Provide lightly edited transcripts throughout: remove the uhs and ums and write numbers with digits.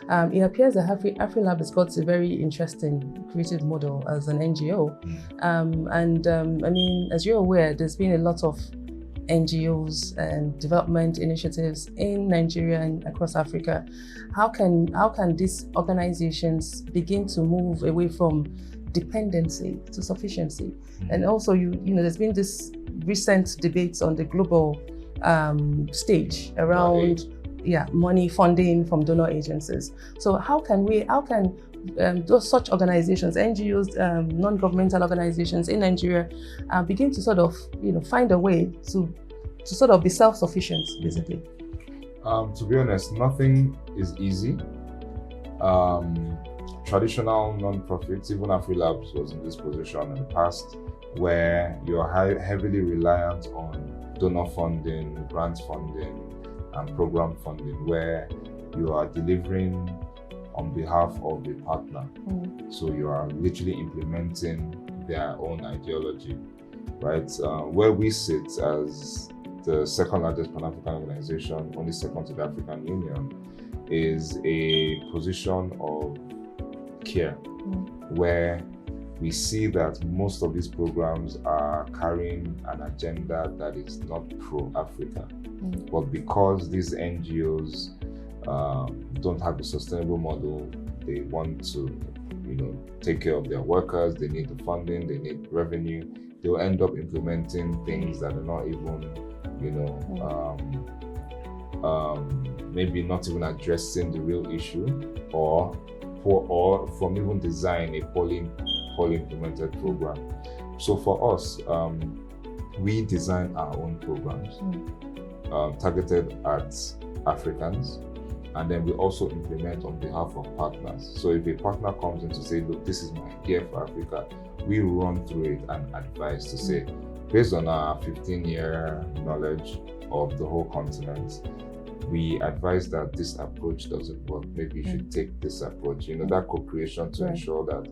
It appears that AfriLab has got a very interesting creative model as an NGO. I mean, as you're aware, there's been a lot of NGOs and development initiatives in Nigeria and across Africa. How can these organizations begin to move away from dependency to sufficiency? And also, you know, there's been this recent debates on the global stage around money funding from donor agencies. So how can those such organizations, NGOs, non-governmental organizations in Nigeria, begin to sort of, you know, find a way to sort of be self-sufficient, basically? To be honest, nothing is easy. Traditional non-profits, even AfriLabs was in this position in the past, where you're heavily reliant on donor funding, grant funding, and program funding, where you are delivering on behalf of a partner. So you are literally implementing their own ideology, right? Where we sit as the second largest Pan-African organization, only second to the African Union, is a position of care, where we see that most of these programs are carrying an agenda that is not pro-Africa. But because these NGOs don't have a sustainable model, they want to, you know, take care of their workers, they need the funding, they need revenue, they'll end up implementing things that are not even, you know, maybe not even addressing the real issue, or from even design a poorly implemented program. So for us, we design our own programs targeted at Africans, and then we also implement on behalf of partners. So if a partner comes in to say, look, this is my idea for Africa, we run through it and advise to say, based on our 15-year knowledge of the whole continent, we advise that this approach doesn't work. Maybe you should take this approach. You know, that co-creation to ensure that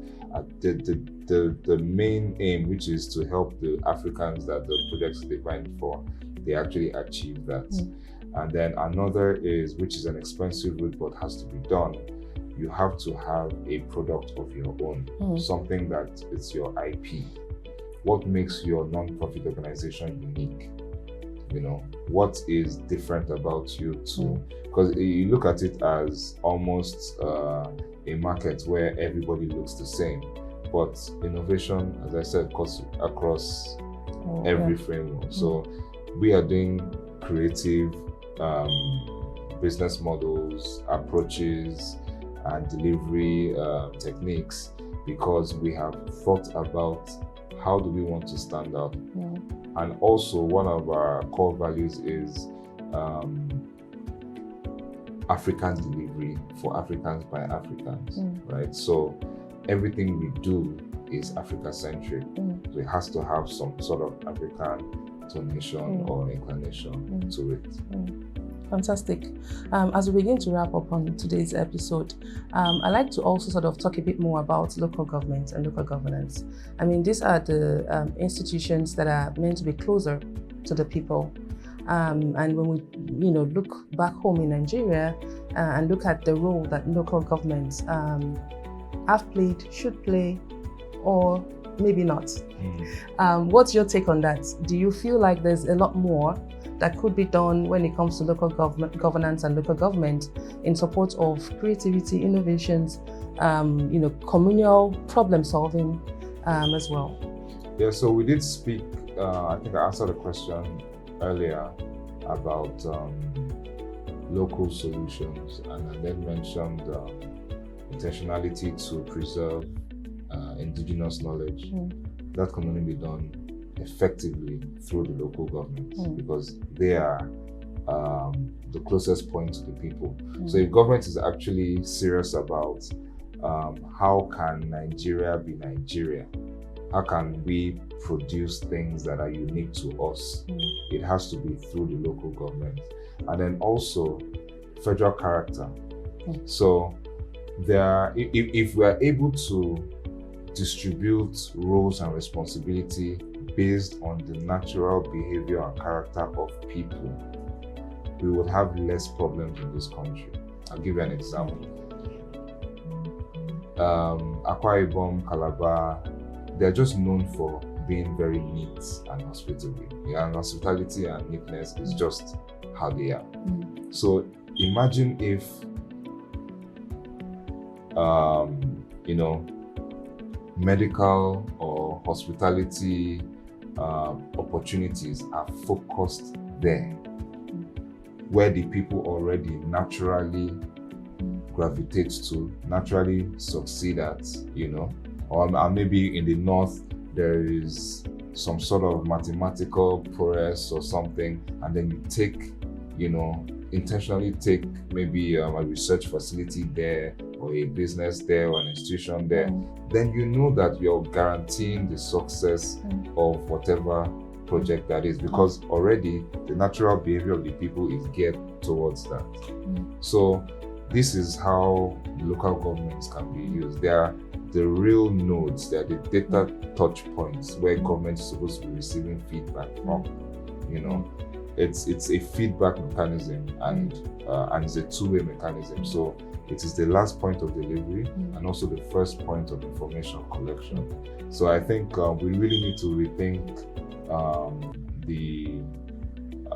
the main aim, which is to help the Africans that the projects they find for, they actually achieve that. And then another is, which is an expensive route but has to be done, you have to have a product of your own, something that is your IP. What makes your non-profit organization unique? You know, what is different about you too? Because you look at it as almost a market where everybody looks the same, but innovation, as I said, cuts across every framework. So we are doing creative business models, approaches, and delivery techniques, because we have thought about how do we want to stand out. And also, one of our core values is African delivery for Africans by Africans, right? So everything we do is Africa-centric. So it has to have some sort of African tonation or inclination to it. Fantastic. As we begin to wrap up on today's episode, I'd like to also sort of talk a bit more about local government and local governance. I mean, these are the institutions that are meant to be closer to the people. And when we, you know, look back home in Nigeria and look at the role that local governments have played, should play, or maybe not. What's your take on that? Do you feel like there's a lot more that could be done when it comes to local governance and local government in support of creativity, innovations, you know, communal problem solving as well? Yeah, so we did speak, I think I answered a question earlier about local solutions, and I then mentioned intentionality to preserve indigenous knowledge. That can only be done effectively through the local governments, because they are the closest point to the people. So if government is actually serious about how can Nigeria be Nigeria, how can we produce things that are unique to us, it has to be through the local government. And then also federal character. So if we are able to distribute roles and responsibility based on the natural behavior and character of people, we would have less problems in this country. I'll give you an example. Akwa Ibom, Calabar, they're just known for being very neat and hospitable. Yeah, and hospitality and neatness is just how they are. So imagine if, medical or hospitality opportunities are focused there, where the people already naturally gravitate to, naturally succeed at, or maybe in the north there is some sort of mathematical prowess or something, and then you take, intentionally take maybe a research facility there, or a business there, or an institution there, then you know that you're guaranteeing the success of whatever project that is, because already the natural behavior of the people is geared towards that. So this is how local governments can be used. They are the real nodes, they are the data touch points where government is supposed to be receiving feedback from. It's a feedback mechanism, and it's a two-way mechanism. So it is the last point of delivery and also the first point of information collection. So I think we really need to rethink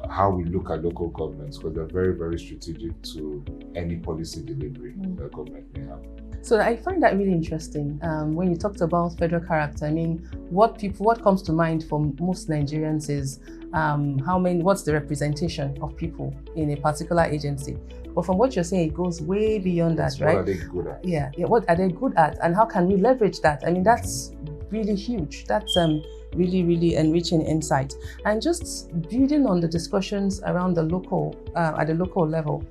how we look at local governments, because they're very, very strategic to any policy delivery that government may have. So I find that really interesting. When you talked about federal character, I mean, what comes to mind for most Nigerians is what's the representation of people in a particular agency? But from what you're saying, it goes way beyond that, right? What are they good at? Yeah, what are they good at, and how can we leverage that? I mean, that's really huge. That's really, really enriching insight. And just building on the discussions around the local, at the local level,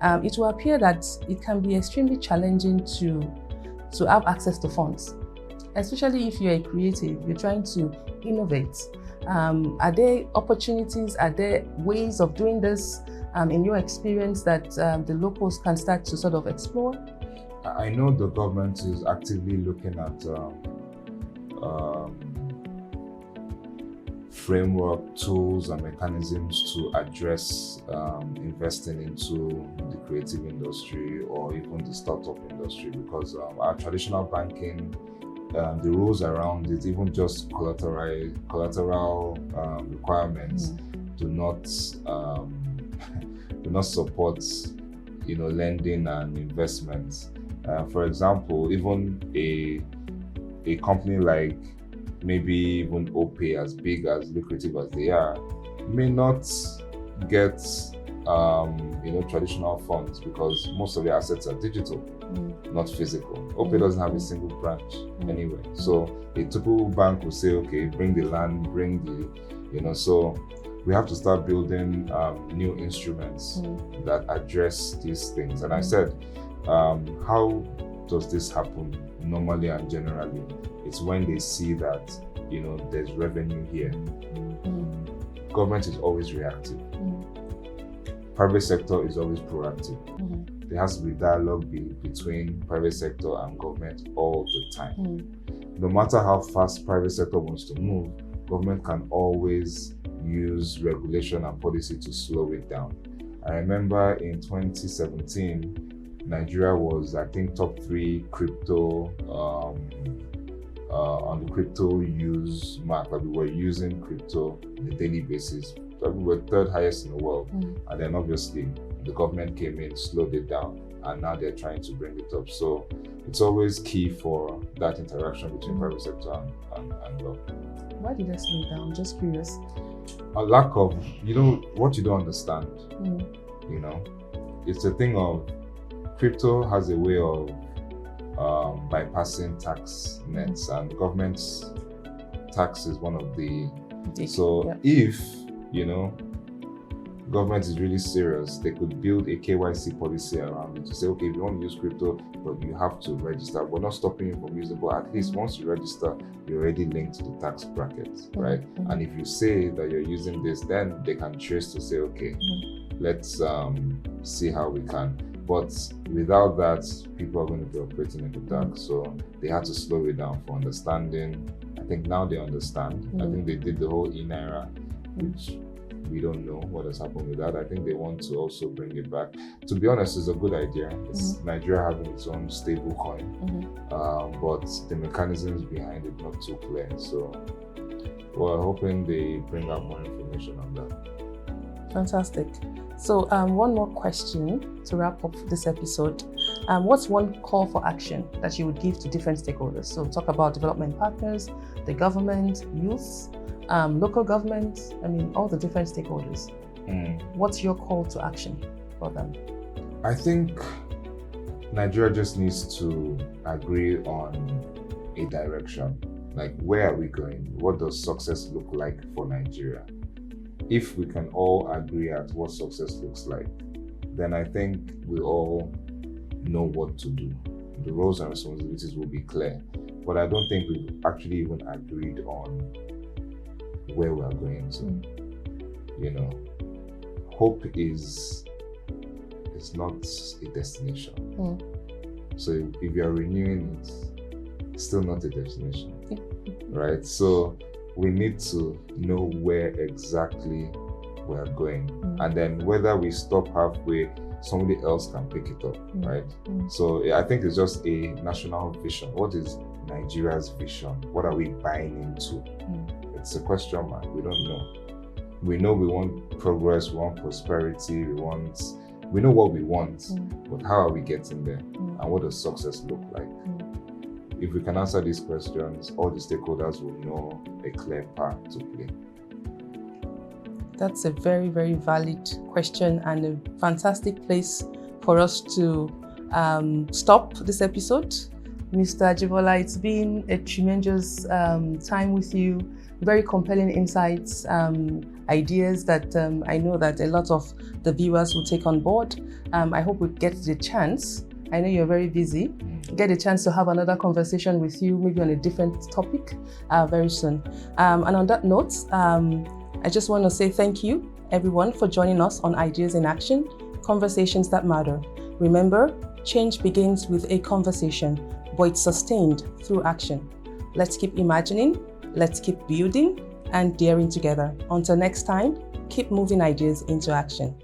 it will appear that it can be extremely challenging to have access to funds, especially if you're a creative, you're trying to innovate. Are there opportunities, are there ways of doing this in your experience that the locals can start to sort of explore? I know the government is actively looking at framework, tools, and mechanisms to address investing into the creative industry or even the startup industry, because our traditional banking, the rules around it, even just collateral requirements, do not support, lending and investments. For example, even a company like maybe even OPay, as big, as lucrative as they are, may not get traditional funds, because most of the assets are digital, not physical. OPay doesn't have a single branch anyway. So a typical bank will say, okay, bring the land, bring the, so we have to start building new instruments that address these things. And I said, how does this happen normally and generally? It's when they see that, there's revenue here. Government is always reactive. Private sector is always proactive. There has to be dialogue between private sector and government all the time. No matter how fast private sector wants to move, government can always use regulation and policy to slow it down. I remember in 2017, Nigeria was, I think, top 3 crypto on the crypto use map. Like, we were using crypto on a daily basis. Like, we were 3rd highest in the world. And then obviously the government came in, slowed it down, and now they're trying to bring it up. So it's always key for that interaction between private sector and government. Why did they slow it down? I'm just curious. A lack of, what you don't understand. It's a thing of, crypto has a way of bypassing tax nets, and government's tax is one of the. If government is really serious, they could build a KYC policy around it to say, okay, if you want to use crypto, but you have to register. We're not stopping you from using it, but at least once you register, you're already linked to the tax bracket, right? And if you say that you're using this, then they can trace to say, okay, let's see how we can. But without that, people are going to be operating in the dark. So they had to slow it down for understanding. I think now they understand. I think they did the whole e-naira, which We don't know what has happened with that. I think they want to also bring it back. To be honest, it's a good idea. It's Nigeria having its own stable coin, but the mechanisms behind it not too clear. So we're hoping they bring out more information on that. Fantastic. So one more question to wrap up this episode. What's one call for action that you would give to different stakeholders? So talk about development partners, the government, youth, local government, all the different stakeholders. What's your call to action for them? I think Nigeria just needs to agree on a direction. Like, where are we going? What does success look like for Nigeria? If we can all agree at what success looks like, then I think we all know what to do. The roles and responsibilities will be clear. But I don't think we've actually even agreed on where we are going to. Hope is not a destination. So if you're renewing it, it's still not a destination, right? So we need to know where exactly we're going, and then whether we stop halfway, somebody else can pick it up, right? So I think it's just a national vision. What is Nigeria's vision? What are we buying into? It's a question mark. We don't know. We know we want progress, we want prosperity, we know what we want, but how are we getting there? And what does success look like? If we can answer these questions, all the stakeholders will know a clear path to play. That's a very, very valid question and a fantastic place for us to stop this episode. Mr. Ajibola, it's been a tremendous time with you. Very compelling insights, ideas that I know that a lot of the viewers will take on board. I hope we get the chance. I know you're very busy. Get a chance to have another conversation with you, maybe on a different topic very soon. And on that note, I just want to say thank you, everyone, for joining us on Ideas in Action, Conversations That Matter. Remember, change begins with a conversation, but it's sustained through action. Let's keep imagining, let's keep building and daring together. Until next time, keep moving ideas into action.